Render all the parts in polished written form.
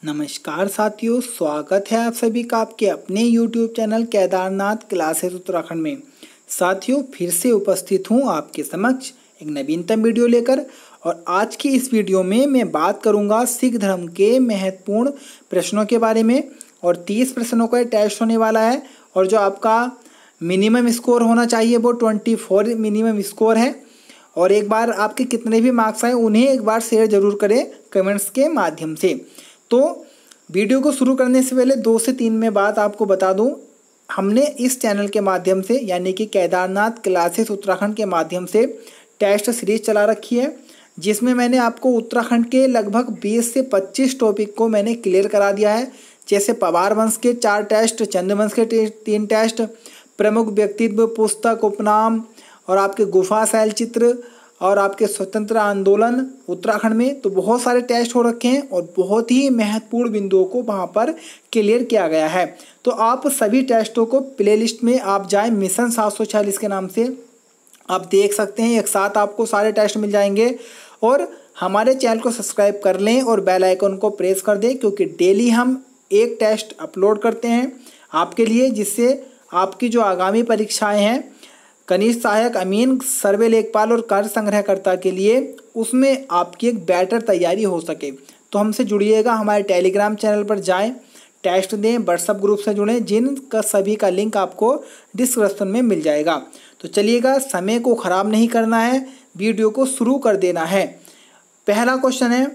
नमस्कार साथियों, स्वागत है आप सभी का आपके अपने YouTube channel Kedarnath classes Uttarakhand में। साथियों, फिर से उपस्थित हूँ आपके समक्ष एक नवीनतम वीडियो लेकर। और आज की इस वीडियो में मैं बात करूँगा सिख धर्म के महत्वपूर्ण प्रश्नों के बारे में। और 30 प्रश्नों का टेस्ट होने वाला है और जो आपका मिनिमम स्कोर होना चाहिए वो 24 मिनिमम स्कोर है। और एक बार आपके कितने भी मार्क्स आए उन्हें एक बार शेयर जरूर करें कमेंट्स के माध्यम से। तो वीडियो को शुरू करने से पहले 2 से 3 मैं बात आपको बता दूं। हमने इस चैनल के माध्यम से यानी कि केदारनाथ क्लासेस उत्तराखंड के माध्यम से टेस्ट सीरीज चला रखी है, जिसमें मैंने आपको उत्तराखंड के लगभग 20 से 25 टॉपिक को मैंने क्लियर करा दिया है। जैसे पवार वंश के 4 टेस्ट, चंद वंश के 3 टेस्ट, प्रमुख व्यक्तित्व, पुस्तक, उपनाम और आपके गुफा शैल चित्र और आपके स्वतंत्र आंदोलन उत्तराखंड में। तो बहुत सारे टेस्ट हो रखे हैं और बहुत ही महत्वपूर्ण बिंदुओं को वहाँ पर क्लियर किया गया है। तो आप सभी टेस्टों को प्लेलिस्ट में आप जाएं, मिशन 746 के नाम से आप देख सकते हैं। एक साथ आपको सारे टेस्ट मिल जाएंगे। और हमारे चैनल को सब्सक्राइब कर लें और बेल आइकन को प्रेस कर दें, क्योंकि डेली हम एक टेस्ट अपलोड करते हैं आपके लिए, जिससे आपकी जो आगामी परीक्षाएँ हैं कनिष्ठ सहायक, अमीन, सर्वे लेखपाल और कार्य संग्रहकर्ता के लिए, उसमें आपकी एक बेटर तैयारी हो सके। तो हमसे जुड़िएगा, हमारे टेलीग्राम चैनल पर जाएं, टेस्ट दें, व्हाट्सएप ग्रुप से जुड़ें, जिनका सभी का लिंक आपको डिस्क्रिप्शन में मिल जाएगा। तो चलिएगा, समय को ख़राब नहीं करना है, वीडियो को शुरू कर देना है। पहला क्वेश्चन है,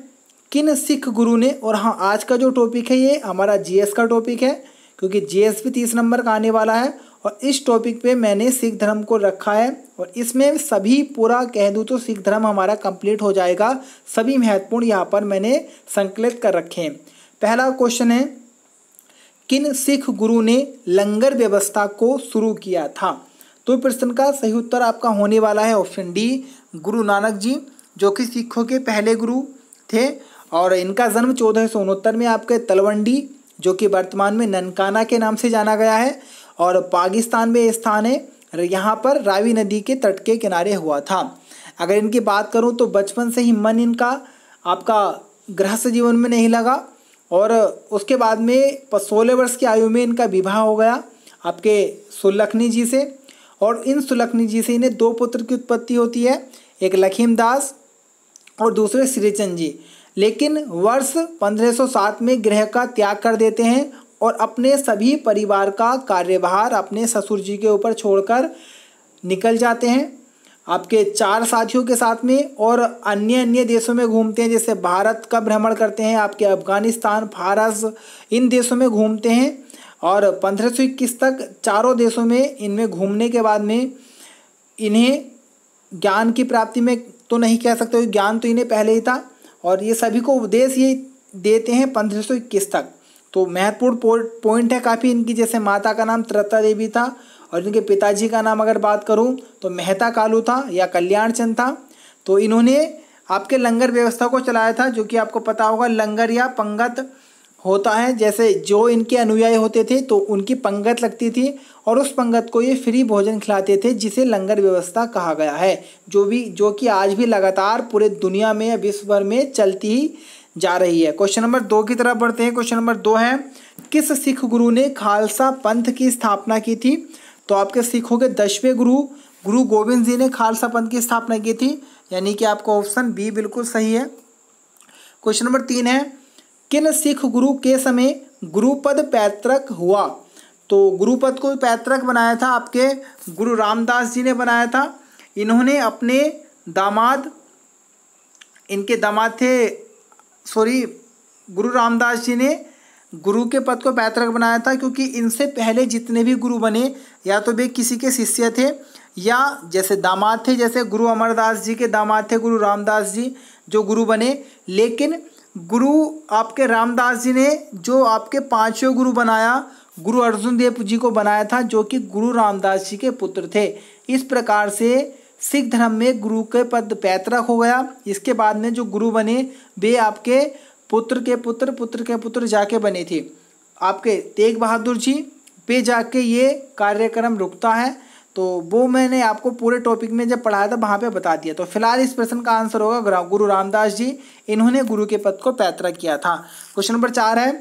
किन सिख गुरु ने, और हाँ आज का जो टॉपिक है ये हमारा जीएस का टॉपिक है, क्योंकि जीएस भी 30 नंबर का आने वाला है। और इस टॉपिक पे मैंने सिख धर्म को रखा है और इसमें सभी पूरा कह दूँ तो सिख धर्म हमारा कंप्लीट हो जाएगा। सभी महत्वपूर्ण यहाँ पर मैंने संकलित कर रखे हैं। पहला क्वेश्चन है, किन सिख गुरु ने लंगर व्यवस्था को शुरू किया था? तो प्रश्न का सही उत्तर आपका होने वाला है ऑप्शन डी, गुरु नानक जी, जो कि सिखों के पहले गुरु थे। और इनका जन्म 1469 में आपके तलवंडी, जो कि वर्तमान में ननकाना के नाम से जाना गया है, और पाकिस्तान में स्थान है। यहाँ पर रावी नदी के तट के किनारे हुआ था। अगर इनकी बात करूँ तो बचपन से ही मन इनका आपका गृहस्थ जीवन में नहीं लगा और उसके बाद में 16 वर्ष की आयु में इनका विवाह हो गया आपके सुलखनी जी से। और इन सुलखनी जी से इन्हें 2 पुत्र की उत्पत्ति होती है, एक लखीमदास और दूसरे श्रीचंद जी। लेकिन वर्ष 1507 में गृह का त्याग कर देते हैं और अपने सभी परिवार का कार्यभार अपने ससुर जी के ऊपर छोड़कर निकल जाते हैं आपके 4 साथियों के साथ में, और अन्य देशों में घूमते हैं। जैसे भारत का भ्रमण करते हैं, आपके अफगानिस्तान, फारस, इन देशों में घूमते हैं। और 1521 तक चारों देशों में इनमें घूमने के बाद में इन्हें ज्ञान की प्राप्ति में तो नहीं कह सकते, ज्ञान तो इन्हें पहले ही था। और ये सभी को उपदेश ये देते हैं 1521 तक। तो महत्वपूर्ण पॉइंट है काफ़ी इनकी। जैसे माता का नाम त्रता देवी था और इनके पिताजी का नाम अगर बात करूं तो मेहता कालू था या कल्याण चंद था। तो इन्होंने आपके लंगर व्यवस्था को चलाया था, जो कि आपको पता होगा लंगर या पंगत होता है। जैसे जो इनके अनुयायी होते थे तो उनकी पंगत लगती थी और उस पंगत को ये फ्री भोजन खिलाते थे, जिसे लंगर व्यवस्था कहा गया है, जो कि आज भी लगातार पूरे दुनिया में, विश्व भर में चलती ही जा रही है। क्वेश्चन नंबर 2 की तरफ बढ़ते हैं। क्वेश्चन नंबर 2 है, किस सिख गुरु ने खालसा पंथ की स्थापना की थी? तो आपके सिखों के 10वें गुरु गोविंद जी ने खालसा पंथ की स्थापना की थी, यानी कि आपका ऑप्शन बी बिल्कुल सही है। क्वेश्चन नंबर 3 है, किन सिख गुरु के समय गुरुपद पैतृक हुआ? तो गुरुपद को पैतृक बनाया था आपके गुरु रामदास जी ने बनाया था। इन्होंने अपने गुरु रामदास जी ने गुरु के पद को पैतृक बनाया था, क्योंकि इनसे पहले जितने भी गुरु बने या तो वे किसी के शिष्य थे या जैसे दामाद थे। जैसे गुरु अमरदास जी के दामाद थे गुरु रामदास जी, जो गुरु बने। लेकिन गुरु आपके रामदास जी ने जो आपके 5वें गुरु बनाया, गुरु अर्जुन देव जी को बनाया था, जो कि गुरु रामदास जी के पुत्र थे। इस प्रकार से सिख धर्म में गुरु के पद पैतृक हो गया। इसके बाद में जो गुरु बने वे आपके पुत्र के पुत्र जाके बने थे आपके तेग बहादुर जी पे जाके ये कार्यक्रम रुकता है। तो वो मैंने आपको पूरे टॉपिक में जब पढ़ाया था वहाँ पे बता दिया। तो फिलहाल इस प्रश्न का आंसर होगा गुरु रामदास जी, इन्होंने गुरु के पद को पैतृक किया था। क्वेश्चन नंबर 4 है,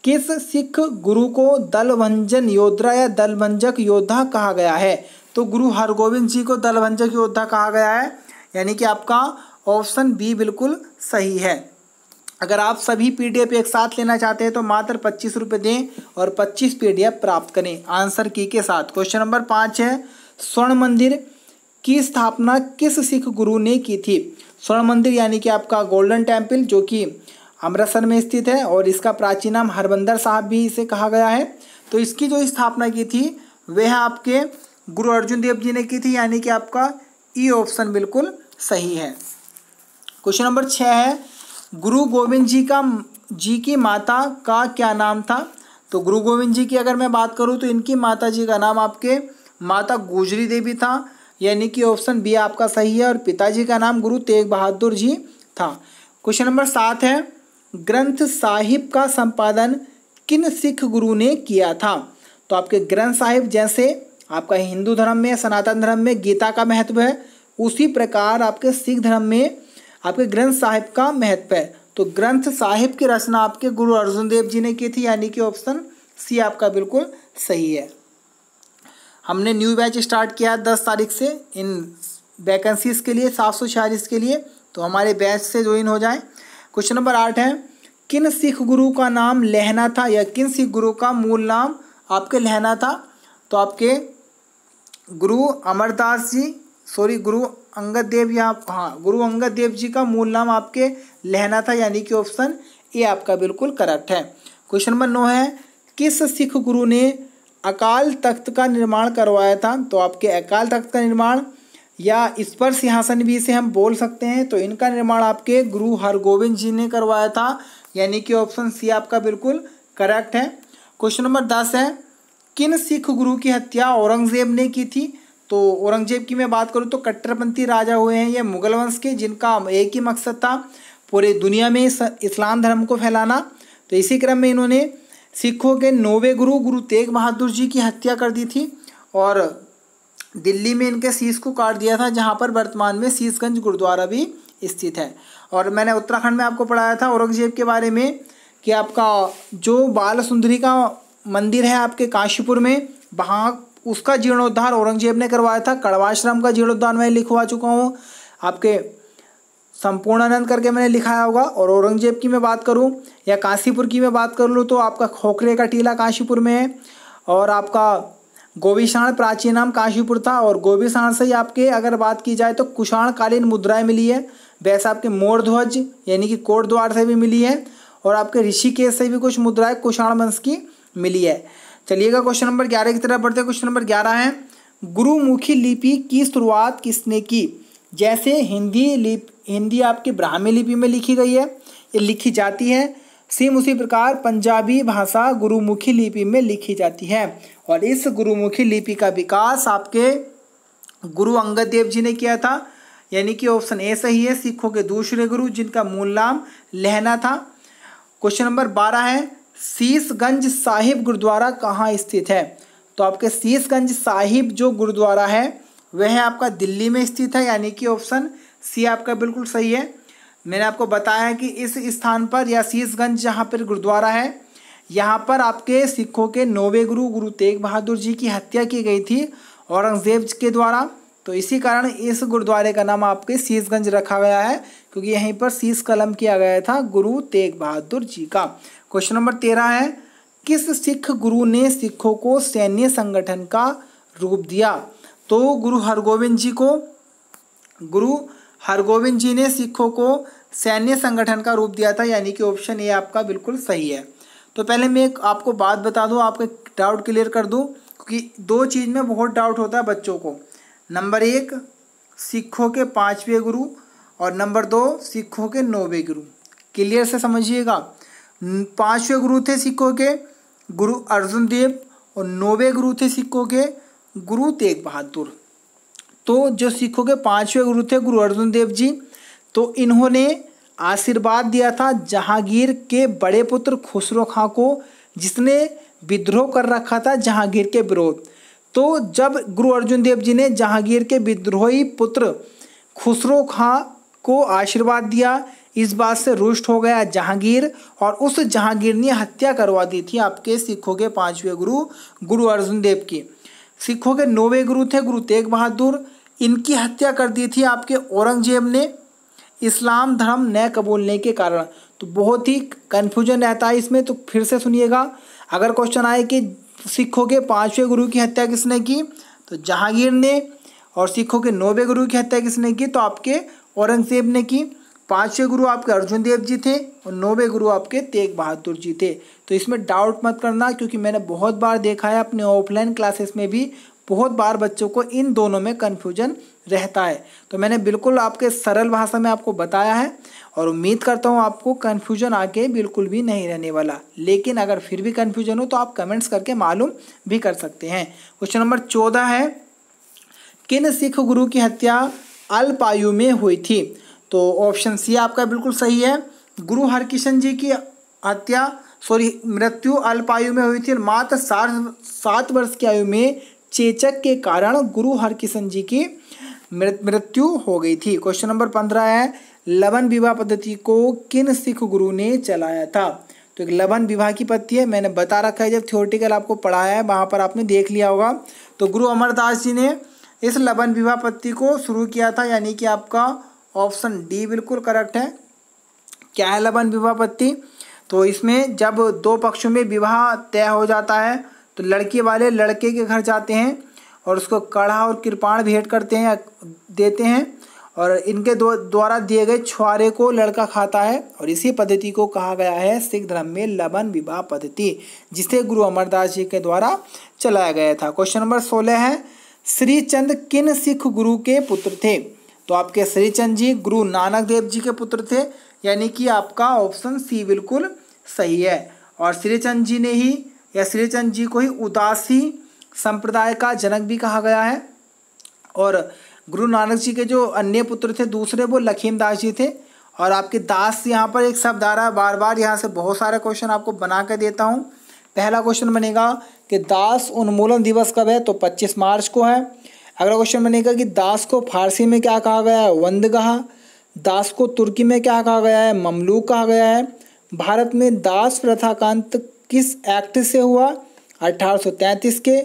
किस सिख गुरु को दलभंजन योद्धा या दलभंजक योद्धा कहा गया है? तो गुरु हरगोविंद जी को दलभंजक योद्धा कहा गया है, यानी कि आपका ऑप्शन बी बिल्कुल सही है। अगर आप सभी पीडीएफ एक साथ लेना चाहते हैं तो मात्र 25 रुपये दें और 25 पीडीएफ प्राप्त करें आंसर की के साथ। क्वेश्चन नंबर 5 है, स्वर्ण मंदिर की स्थापना किस सिख गुरु ने की थी? स्वर्ण मंदिर यानी कि आपका गोल्डन टेम्पल, जो कि अमृतसर में स्थित है और इसका प्राचीन नाम हरमंदिर साहिब भी इसे कहा गया है। तो इसकी जो स्थापना की थी वह आपके गुरु अर्जुन देव जी ने की थी, यानी कि आपका ई ऑप्शन बिल्कुल सही है। क्वेश्चन नंबर 6 है, गुरु गोविंद जी की माता का क्या नाम था? तो गुरु गोविंद जी की अगर मैं बात करूं तो इनकी माता जी का नाम आपके माता गुजरी देवी था, यानी कि ऑप्शन बी आपका सही है। और पिताजी का नाम गुरु तेग बहादुर जी था। क्वेश्चन नंबर 7 है, ग्रंथ साहिब का संपादन किन सिख गुरु ने किया था? तो आपके ग्रंथ साहिब, जैसे आपका हिंदू धर्म में सनातन धर्म में गीता का महत्व है, उसी प्रकार आपके सिख धर्म में आपके ग्रंथ साहिब का महत्व है। तो ग्रंथ साहिब की रचना आपके गुरु अर्जुन देव जी ने की थी, यानी कि ऑप्शन सी आपका बिल्कुल सही है। हमने न्यू बैच स्टार्ट किया 10 तारीख से इन वैकेंसीज के लिए 746 के लिए, तो हमारे बैच से ज्वाइन हो जाएं। क्वेश्चन नंबर 8 है, किन सिख गुरु का नाम लहना था या किन सिख गुरु का मूल नाम आपके लहना था? तो आपके गुरु अमरदास जी, गुरु अंगद देव या गुरु अंगद देव जी का मूल नाम आपके लहना था, यानी कि ऑप्शन ए आपका बिल्कुल करेक्ट है। क्वेश्चन नंबर 9 है, किस सिख गुरु ने अकाल तख्त का निर्माण करवाया था? तो आपके अकाल तख्त का निर्माण या स्पर सिंहासन भी इसे हम बोल सकते हैं, तो इनका निर्माण आपके गुरु हरगोविंद जी ने करवाया था, यानी कि ऑप्शन सी आपका बिल्कुल करेक्ट है। क्वेश्चन नंबर 10 है, किन सिख गुरु की हत्या औरंगजेब ने की थी? तो औरंगजेब की मैं बात करूँ तो कट्टरपंथी राजा हुए हैं ये मुगल वंश के, जिनका एक ही मकसद था पूरे दुनिया में इस्लाम धर्म को फैलाना। तो इसी क्रम में इन्होंने सिखों के 9वें गुरु गुरु तेग बहादुर जी की हत्या कर दी थी और दिल्ली में इनके शीश को काट दिया था, जहाँ पर वर्तमान में शीशगंज गुरुद्वारा भी स्थित है। और मैंने उत्तराखंड में आपको पढ़ाया था औरंगजेब के बारे में कि आपका जो बाल सुंदरी का मंदिर है आपके काशीपुर में, वहाँ उसका जीर्णोद्धार औरंगजेब ने करवाया था। कड़वाश्रम का जीर्णोद्धार मैं लिखवा चुका हूँ, आपके संपूर्णानंद करके मैंने लिखाया होगा। और औरंगजेब की मैं बात करूँ या काशीपुर की मैं बात कर लूँ तो आपका खोखरे का टीला काशीपुर में है। और आपका गोविशाण प्राचीन नाम काशीपुर था, और गोविशाण से ही आपके अगर बात की जाए तो कुषाण कालीन मुद्राएं मिली है। वैसे आपके मोर ध्वज यानी कि कोट द्वार से भी मिली है, और आपके ऋषिकेश से भी कुछ मुद्राएं कुषाण वंश की मिली है। चलिएगा क्वेश्चन नंबर 11 की तरफ बढ़ते हैं। क्वेश्चन नंबर 11 है, गुरुमुखी लिपि की शुरुआत किसने की? जैसे हिंदी आपकी ब्राह्मी लिपि में लिखी गई है, ये लिखी जाती है, सेम उसी प्रकार पंजाबी भाषा गुरुमुखी लिपि में लिखी जाती है। और इस गुरुमुखी लिपि का विकास आपके गुरु अंगद देव जी ने किया था, यानी कि ऑप्शन ए सही है, सिखों के दूसरे गुरु जिनका मूल नाम लहना था। क्वेश्चन नंबर 12 है, शीशगंज साहिब गुरुद्वारा कहाँ स्थित है? तो आपके शीशगंज साहिब जो गुरुद्वारा है वह आपका दिल्ली में स्थित है, यानी कि ऑप्शन सी आपका बिल्कुल सही है। मैंने आपको बताया कि इस स्थान पर या शीशगंज जहाँ पर गुरुद्वारा है, यहाँ पर आपके सिखों के 9वें गुरु गुरु तेग बहादुर जी की हत्या की गई थी औरंगजेब के द्वारा। तो इसी कारण इस गुरुद्वारे का नाम आपके शीशगंज रखा गया है, क्योंकि यहीं पर शीश कलम किया गया था गुरु तेग बहादुर जी का। क्वेश्चन नंबर 13 है, किस सिख गुरु ने सिखों को सैन्य संगठन का रूप दिया? तो गुरु हरगोविंद जी ने सिखों को सैन्य संगठन का रूप दिया था, यानी कि ऑप्शन ए आपका बिल्कुल सही है। तो पहले मैं आपको बात बता दूं, आपके डाउट क्लियर कर दूं, क्योंकि दो चीज़ में बहुत डाउट होता है बच्चों को। नंबर 1 सिखों के 5वें गुरु और नंबर 2 सिखों के 9वें गुरु। क्लियर से समझिएगा, 5वें गुरु थे सिखों के गुरु अर्जुन देव और 9वें गुरु थे सिखों के गुरु तेग बहादुर। तो जो सिखों के 5वें गुरु थे गुरु अर्जुन देव जी, तो इन्होंने आशीर्वाद दिया था जहांगीर के बड़े पुत्र खुसरो खां को, जिसने विद्रोह कर रखा था जहांगीर के विरोध। तो जब गुरु अर्जुन देव जी ने जहांगीर के विद्रोही पुत्र खुसरो खां को आशीर्वाद दिया, इस बात से रुष्ट हो गया जहांगीर और उस जहांगीर ने हत्या करवा दी थी आपके सिखों के 5वें गुरु गुरु अर्जुन देव की। सिखों के 9वें गुरु थे गुरु तेग बहादुर, इनकी हत्या कर दी थी आपके औरंगजेब ने इस्लाम धर्म न कबूलने के कारण। तो बहुत ही कन्फ्यूजन रहता है इसमें, तो फिर से सुनिएगा। अगर क्वेश्चन आए कि सिखों के 5वें गुरु की हत्या किसने की, तो जहांगीर ने, और सिखों के 9वें गुरु की हत्या किसने की, तो आपके औरंगजेब ने की। 5वें गुरु आपके अर्जुन देव जी थे और 9वें गुरु आपके तेग बहादुर जी थे। तो इसमें डाउट मत करना, क्योंकि मैंने बहुत बार देखा है अपने ऑफलाइन क्लासेस में भी, बहुत बार बच्चों को इन दोनों में कन्फ्यूजन रहता है। तो मैंने बिल्कुल आपके सरल भाषा में आपको बताया है और उम्मीद करता हूँ आपको कन्फ्यूजन आके बिल्कुल भी नहीं रहने वाला। लेकिन अगर फिर भी कन्फ्यूजन हो तो आप कमेंट्स करके मालूम भी कर सकते हैं। क्वेश्चन नंबर 14 है, किन सिख गुरु की हत्या अल्प आयु में हुई थी? तो ऑप्शन सी आपका बिल्कुल सही है। गुरु हरकिशन जी की मृत्यु अल्प आयु में हुई थी। मात्र 7 वर्ष की आयु में चेचक के कारण गुरु हरकिशन जी की मृत्यु हो गई थी। क्वेश्चन नंबर 15 है, लवन विवाह पद्धति को किन सिख गुरु ने चलाया था? तो एक लवन विवाह की पद्धति है, मैंने बता रखा है, जब थ्योरेटिकल आपको पढ़ाया है वहाँ पर आपने देख लिया होगा। तो गुरु अमरदास जी ने इस लवन विवाह पद्धति को शुरू किया था, यानी कि आपका ऑप्शन डी बिल्कुल करेक्ट है। क्या है लवन विवाह पद्धति? तो इसमें जब दो पक्षों में विवाह तय हो जाता है तो लड़की वाले लड़के के घर जाते हैं और उसको कड़ा और कृपाण भेंट करते हैं, देते हैं, और इनके द्वारा दिए गए छुआरे को लड़का खाता है, और इसी पद्धति को कहा गया है सिख धर्म में लवन विवाह पद्धति, जिसे गुरु अमरदास जी के द्वारा चलाया गया था। क्वेश्चन नंबर 16 है, श्रीचंद किन सिख गुरु के पुत्र थे? तो आपके श्रीचंद जी गुरु नानक देव जी के पुत्र थे, यानी कि आपका ऑप्शन सी बिल्कुल सही है। और श्रीचंद जी ने ही, या श्रीचंद जी को ही उदासी संप्रदाय का जनक भी कहा गया है। और गुरु नानक जी के जो अन्य पुत्र थे दूसरे, वो लखीमदास जी थे। और आपके दास, यहाँ पर एक शब्द आ रहा है बार बार, यहाँ से बहुत सारे क्वेश्चन आपको बना कर देता हूँ। पहला क्वेश्चन बनेगा कि दास उन्मूलन दिवस कब है? तो 25 मार्च को है। अगला क्वेश्चन बनेगा कि दास को फारसी में क्या कहा गया है? वंदगाह। दास को तुर्की में क्या कहा गया है? ममलूक कहा गया है। भारत में दास प्रथा का अंत किस एक्ट से हुआ? 1833 के।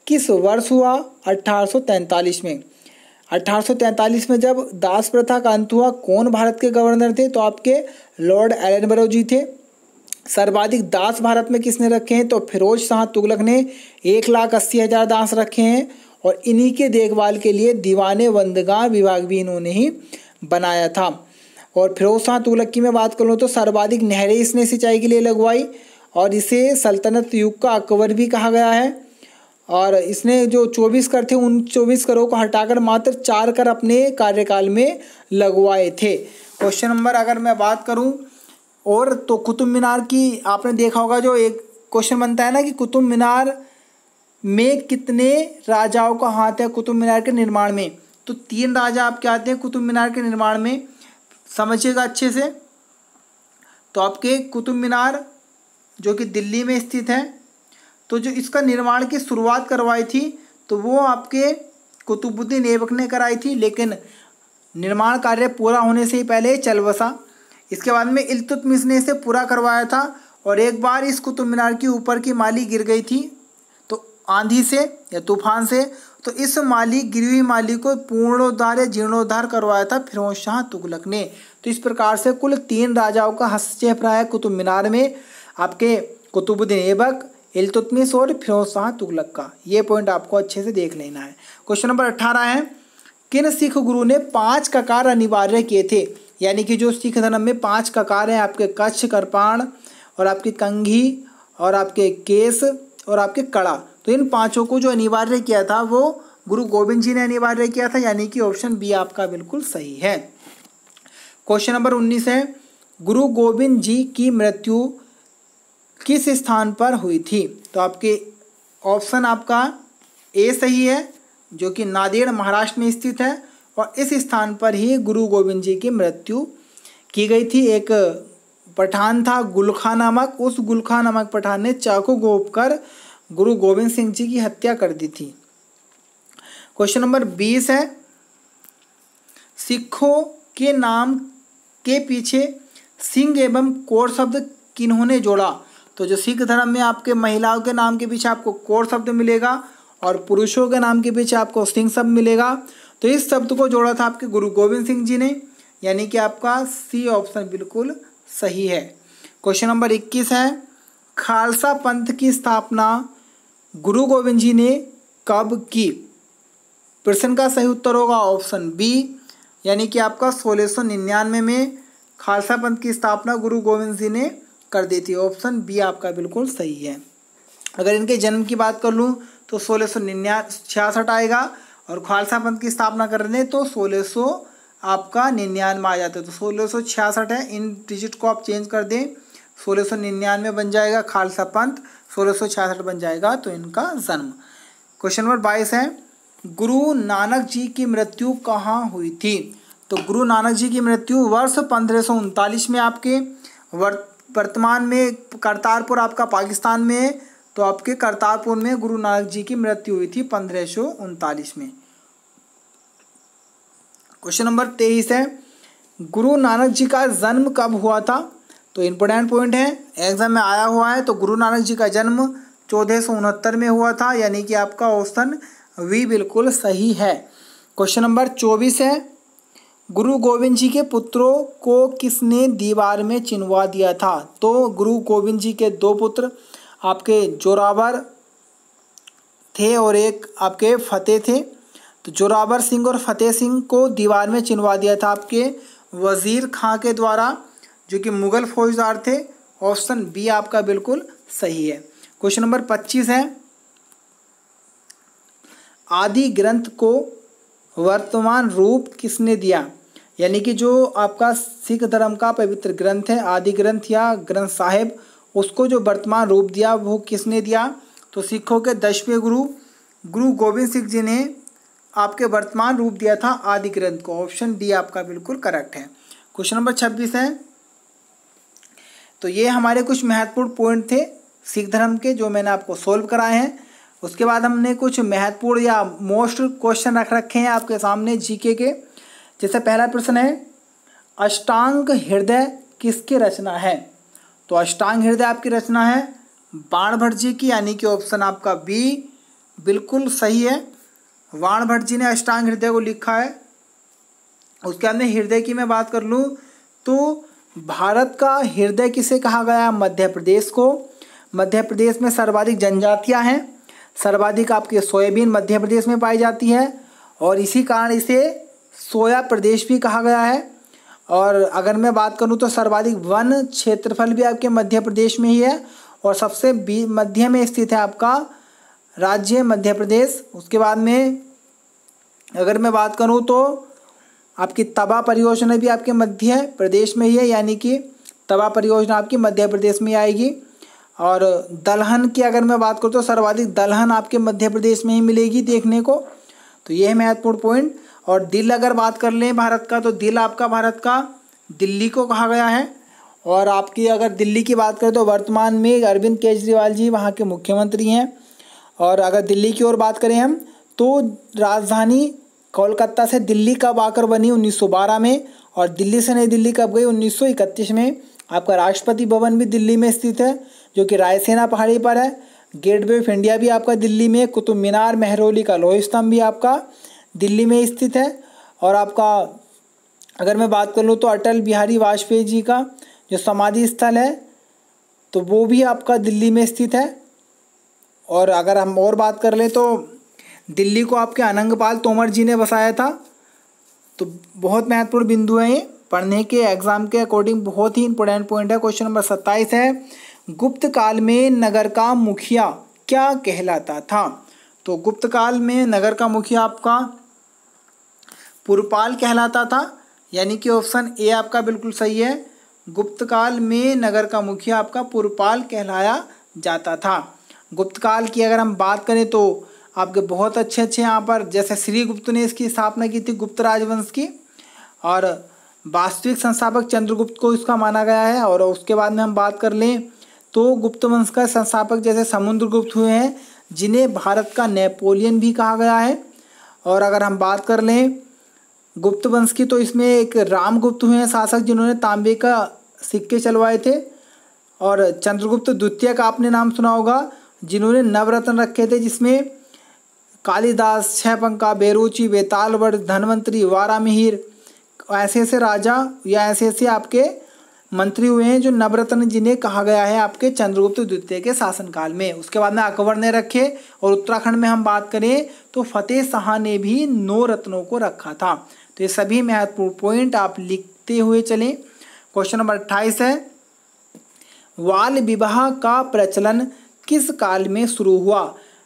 किस वर्ष हुआ? 1843 में। 1843 में जब दास प्रथा का अंत हुआ, कौन भारत के गवर्नर थे? तो आपके लॉर्ड एलनबरो जी थे। सर्वाधिक दास भारत में किसने रखे हैं? तो फिरोज शाह तुगलक ने 1,80,000 दास रखे हैं, और इन्हीं के देखभाल के लिए दीवाने वंदगाह विभाग भी इन्होंने ही बनाया था। और फिरोज शाह तुगलक की मैं बात करूँ तो सर्वाधिक नहरें इसने सिंचाई के लिए लगवाई, और इसे सल्तनत युग का अकबर भी कहा गया है। और इसने जो 24 कर थे, उन 24 करों को हटाकर मात्र 4 कर अपने कार्यकाल में लगवाए थे। क्वेश्चन नंबर अगर मैं बात करूं, और तो कुतुब मीनार की आपने देखा होगा, जो एक क्वेश्चन बनता है ना कि कुतुब मीनार में कितने राजाओं का हाथ है कुतुब मीनार के निर्माण में? तो 3 राजा आपके आते हैं कुतुब मीनार के निर्माण में, समझिएगा अच्छे से। तो आपके कुतुब मीनार जो कि दिल्ली में स्थित है, तो जो इसका निर्माण की शुरुआत करवाई थी तो वो आपके कुतुबुद्दीन ऐबक ने कराई थी, लेकिन निर्माण कार्य पूरा होने से ही पहले चल बसा। इसके बाद में इल्तुतमिश ने इसे पूरा करवाया था, और एक बार इस कुतुब मीनार की ऊपर की माली गिर गई थी, तो आंधी से या तूफान से, तो इस माली गिरी हुई माली को पूर्णोद्धार या जीर्णोद्धार करवाया था फिरोज शाह तुगलक ने। तो इस प्रकार से कुल 3 राजाओं का हस्तक्षेप रहा है कुतुब मीनार में, आपके कुतुबुद्दीन ऐबक, इल्तुतमिश और फिरोज शाह तुगलक का। ये पॉइंट आपको अच्छे से देख लेना है। क्वेश्चन नंबर 18 है, किन सिख गुरु ने 5 ककार अनिवार्य किए थे? यानी कि जो सिख धर्म में 5 ककार हैं, आपके कच्छ, करपाण और आपकी कंघी और आपके केस और आपके कड़ा, तो इन 5 को जो अनिवार्य किया था वो गुरु गोविंद जी ने अनिवार्य किया था, यानी कि ऑप्शन बी आपका बिल्कुल सही है। क्वेश्चन नंबर 19 है, गुरु गोविंद जी की मृत्यु किस स्थान पर हुई थी? तो आपके ऑप्शन आपका ए सही है, जो कि नांदेड़ महाराष्ट्र में स्थित है, और इस स्थान पर ही गुरु गोविंद जी की मृत्यु की गई थी। एक पठान था गुलखा नामक, उस गुलखा नामक पठान ने चाकू घोंप कर गुरु गोविंद सिंह जी की हत्या कर दी थी। क्वेश्चन नंबर 20 है, सिखों के नाम के पीछे सिंह एवं कौर शब्द किन्होंने जोड़ा। तो जो सिख धर्म में आपके महिलाओं के नाम के पीछे आपको कौर शब्द मिलेगा और पुरुषों के नाम के पीछे आपको सिंह शब्द मिलेगा। तो इस शब्द को जोड़ा था आपके गुरु गोविंद सिंह जी ने, यानी कि आपका सी ऑप्शन बिल्कुल सही है। क्वेश्चन नंबर 21 है, खालसा पंथ की स्थापना गुरु गोविंद जी ने कब की। प्रश्न का सही उत्तर होगा ऑप्शन बी, यानी कि आपका 1699 में खालसा पंथ की स्थापना गुरु गोविंद जी ने कर दी थी। ऑप्शन बी आपका बिल्कुल सही है। अगर इनके जन्म की बात कर लूँ तो 1666 आएगा और खालसा पंथ की स्थापना कर रहे तो 1600 आपका 99 आ जाता है, तो 1666 है। इन डिजिट को आप चेंज कर दें, 1699 बन जाएगा खालसा पंथ, 1666 बन जाएगा तो इनका जन्म। क्वेश्चन नंबर 22 है, गुरु नानक जी की मृत्यु कहाँ हुई थी। तो गुरु नानक जी की मृत्यु वर्ष 1539 में आपके वर्तमान में करतारपुर आपका पाकिस्तान में है, तो आपके करतारपुर में गुरु नानक जी की मृत्यु हुई थी 1539 में। क्वेश्चन नंबर 23 है, गुरु नानक जी का जन्म कब हुआ था। तो इंपॉर्टेंट पॉइंट है, एग्जाम में आया हुआ है। तो गुरु नानक जी का जन्म 1469 में हुआ था, यानी कि आपका ऑप्शन वी बिल्कुल सही है। क्वेश्चन नंबर 24 है, गुरु गोविंद जी के पुत्रों को किसने दीवार में चिनवा दिया था। तो गुरु गोविंद जी के दो पुत्र आपके जोरावर थे और एक आपके फतेह थे। तो जोरावर सिंह और फतेह सिंह को दीवार में चिनवा दिया था आपके वजीर खां के द्वारा, जो कि मुगल फौजदार थे। ऑप्शन बी आपका बिल्कुल सही है। क्वेश्चन नंबर 25 है, आदि ग्रंथ को वर्तमान रूप किसने दिया। यानी कि जो आपका सिख धर्म का पवित्र ग्रंथ है आदि ग्रंथ या ग्रंथ साहिब, उसको जो वर्तमान रूप दिया वो किसने दिया। तो सिखों के 10वें गुरु गुरु गोविंद सिंह जी ने आपके वर्तमान रूप दिया था आदि ग्रंथ को। ऑप्शन डी आपका बिल्कुल करेक्ट है। क्वेश्चन नंबर 26 है, तो ये हमारे कुछ महत्वपूर्ण पॉइंट थे सिख धर्म के जो मैंने आपको सोल्व कराए हैं। उसके बाद हमने कुछ महत्वपूर्ण या मोस्ट क्वेश्चन रख रखे हैं आपके सामने जीके के। जैसे पहला प्रश्न है, अष्टांग हृदय किसकी रचना है। तो अष्टांग हृदय आपकी रचना है बाणभट्ट जी की, यानी कि ऑप्शन आपका बी बिल्कुल सही है। बाणभट्ट जी ने अष्टांग हृदय को लिखा है। उसके बाद में हृदय की मैं बात कर लूँ तो भारत का हृदय किसे कहा गया, मध्य प्रदेश को। मध्य प्रदेश में सर्वाधिक जनजातियां हैं, सर्वाधिक आपके सोयाबीन मध्य प्रदेश में पाई जाती है और इसी कारण इसे सोया प्रदेश भी कहा गया है। और अगर मैं बात करूं तो सर्वाधिक वन क्षेत्रफल भी आपके मध्य प्रदेश में ही है और सबसे मध्य में स्थित है आपका राज्य मध्य प्रदेश। उसके बाद में अगर मैं बात करूं तो आपकी तवा परियोजना भी आपके मध्य प्रदेश में ही है, यानी कि तवा परियोजना आपकी मध्य प्रदेश में आएगी। और दलहन की अगर मैं बात करूँ तो सर्वाधिक दलहन आपके मध्य प्रदेश में ही मिलेगी देखने को। तो यह है महत्वपूर्ण पॉइंट। और दिल अगर बात कर लें भारत का, तो दिल आपका भारत का दिल्ली को कहा गया है। और आपकी अगर दिल्ली की बात करें तो वर्तमान में अरविंद केजरीवाल जी वहाँ के मुख्यमंत्री हैं। और अगर दिल्ली की ओर बात करें हम तो राजधानी कोलकाता से दिल्ली कब आकर बनी, 1912 में। और दिल्ली से नई दिल्ली कब गई, 1931 में। आपका राष्ट्रपति भवन भी दिल्ली में स्थित है जो कि रायसेना पहाड़ी पर है। गेटवे ऑफ इंडिया भी आपका दिल्ली में, कुतुब मीनार मेहरौली का लोह स्तंभ भी आपका दिल्ली में स्थित है। और आपका अगर मैं बात कर लूँ तो अटल बिहारी वाजपेयी जी का जो समाधि स्थल है तो वो भी आपका दिल्ली में स्थित है। और अगर हम और बात कर लें तो दिल्ली को आपके अनंगपाल तोमर जी ने बसाया था। तो बहुत महत्वपूर्ण बिंदु है ये, पढ़ने के एग्जाम के अकॉर्डिंग बहुत ही इंपॉर्टेंट पॉइंट है। क्वेश्चन नंबर 27 है, गुप्त काल में नगर का मुखिया क्या कहलाता था। तो गुप्त काल में नगर का मुखिया आपका पुरपाल कहलाता था, यानी कि ऑप्शन ए आपका बिल्कुल सही है। गुप्त काल में नगर का मुखिया आपका पुरपाल कहलाया जाता था। गुप्त काल की अगर हम बात करें तो आपके बहुत अच्छे यहाँ पर, जैसे श्रीगुप्त ने इसकी स्थापना की थी गुप्त राजवंश की, और वास्तविक संस्थापक चंद्रगुप्त को इसका माना गया है। और उसके बाद में हम बात कर लें तो गुप्त वंश का संस्थापक जैसे समुद्रगुप्त हुए हैं, जिन्हें भारत का नेपोलियन भी कहा गया है। और अगर हम बात कर लें गुप्त वंश की तो इसमें एक रामगुप्त हुए हैं शासक जिन्होंने तांबे का सिक्के चलवाए थे। और चंद्रगुप्त द्वितीय का आपने नाम सुना होगा जिन्होंने नवरत्न रखे थे, जिसमें कालिदास, छयपंका, बेरोची, बेतालवड़, धन्वंतरी, वारामिहिर ऐसे ऐसे राजा या ऐसे ऐसे आपके मंत्री हुए हैं जो नवरत्न जिन्हें कहा गया है आपके चंद्रगुप्त द्वितीय के शासनकाल में। उसके बाद में अकबर ने रखे। और उत्तराखंड में हम बात करें तो फतेह शाह ने भी 9 रत्नों को रखा था। तो ये सभी महत्वपूर्ण पॉइंट आप लिखते हुए चलें। क्वेश्चन नंबर 28 है, बाल विवाह का प्रचलन किस काल में शुरू हुआ?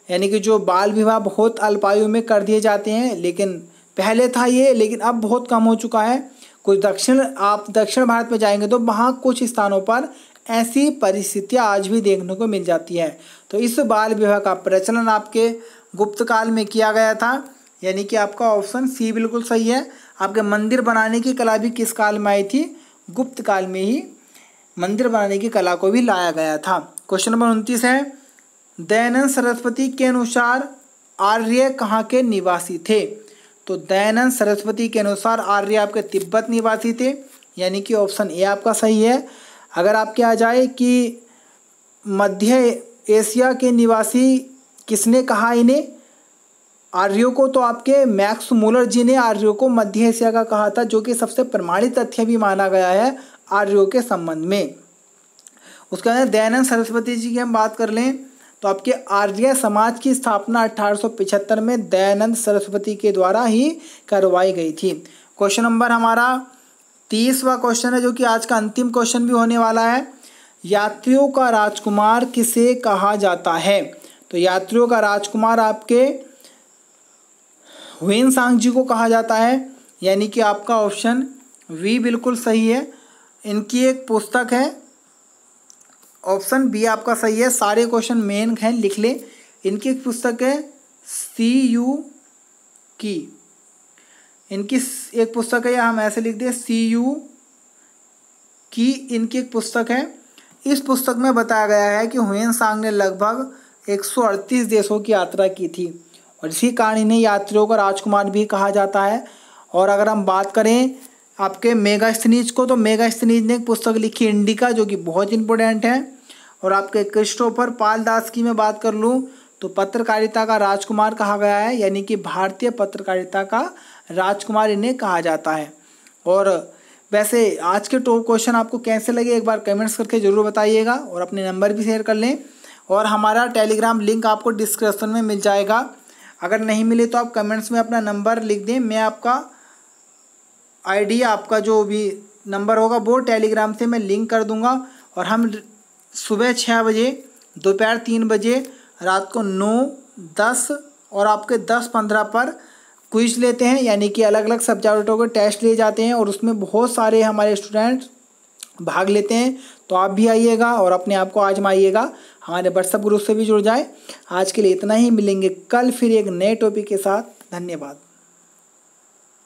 यानी कि जो बाल विवाह बहुत अल्पायु में कर दिए जाते हैं, लेकिन पहले था ये, लेकिन अब बहुत कम हो चुका है। कुछ दक्षिण भारत में जाएंगे तो वहाँ कुछ स्थानों पर ऐसी परिस्थितियाँ आज भी देखने को मिल जाती है। तो इस बाल विवाह का प्रचलन आपके गुप्त काल में किया गया था, यानी कि आपका ऑप्शन सी बिल्कुल सही है। आपके मंदिर बनाने की कला भी किस काल में आई थी? गुप्त काल में ही मंदिर बनाने की कला को भी लाया गया था। क्वेश्चन नंबर 29 है, दयानंद सरस्वती के अनुसार आर्य कहाँ के निवासी थे? तो दयानंद सरस्वती के अनुसार आर्य आपके तिब्बत निवासी थे, यानी कि ऑप्शन ए आपका सही है। अगर आपके आ जाए कि मध्य एशिया के निवासी किसने कहा इन्हें आर्यों को, तो आपके मैक्स मूलर जी ने आर्यों को मध्य एशिया का कहा था, जो कि सबसे प्रमाणित तथ्य भी माना गया है आर्यों के संबंध में। उसके बाद दयानंद सरस्वती जी की हम बात कर लें तो आपके आर्य समाज की स्थापना 1875 में दयानंद सरस्वती के द्वारा ही करवाई गई थी। क्वेश्चन नंबर हमारा 30वां क्वेश्चन है, जो कि आज का अंतिम क्वेश्चन भी होने वाला है। यात्रियों का राजकुमार किसे कहा जाता है? तो यात्रियों का राजकुमार आपके ह्वेनसांग जी को कहा जाता है, यानी कि आपका ऑप्शन वी बिल्कुल सही है। इनकी एक पुस्तक है, ऑप्शन बी आपका सही है। सारे क्वेश्चन मेन हैं, लिख लें। इनकी एक पुस्तक है CU की, इनकी एक पुस्तक है, या हम ऐसे लिख दें CU की इनकी एक पुस्तक है। इस पुस्तक में बताया गया है कि ह्वेनसांग ने लगभग 138 देशों की यात्रा की थी, और इसी कारण इन्हें यात्रियों का राजकुमार भी कहा जाता है। और अगर हम बात करें आपके मेगास्थनीज को, तो मेगास्थनीज ने एक पुस्तक लिखी इंडिका, जो कि बहुत इंपॉर्टेंट है। और आपके क्रिस्टोफर पाल दास की मैं बात कर लूँ तो पत्रकारिता का राजकुमार कहा गया है, यानी कि भारतीय पत्रकारिता का राजकुमार इन्हें कहा जाता है। और वैसे आज के टॉप क्वेश्चन आपको कैसे लगे एक बार कमेंट्स करके ज़रूर बताइएगा, और अपने नंबर भी शेयर कर लें। और हमारा टेलीग्राम लिंक आपको डिस्क्रिप्शन में मिल जाएगा। अगर नहीं मिले तो आप कमेंट्स में अपना नंबर लिख दें, मैं आपका ID आपका जो भी नंबर होगा वो टेलीग्राम से मैं लिंक कर दूंगा। और हम सुबह 6 बजे, दोपहर 3 बजे, रात को 9, 10 और आपके 10-15 पर क्विज लेते हैं, यानी कि अलग अलग सब्जेक्टों के टेस्ट लिए जाते हैं, और उसमें बहुत सारे हमारे स्टूडेंट्स भाग लेते हैं। तो आप भी आइएगा और अपने आप को आजमाइएगा, हमारे व्हाट्सएप ग्रुप से भी जुड़ जाए। आज के लिए इतना ही, मिलेंगे कल फिर एक नए टॉपिक के साथ। धन्यवाद।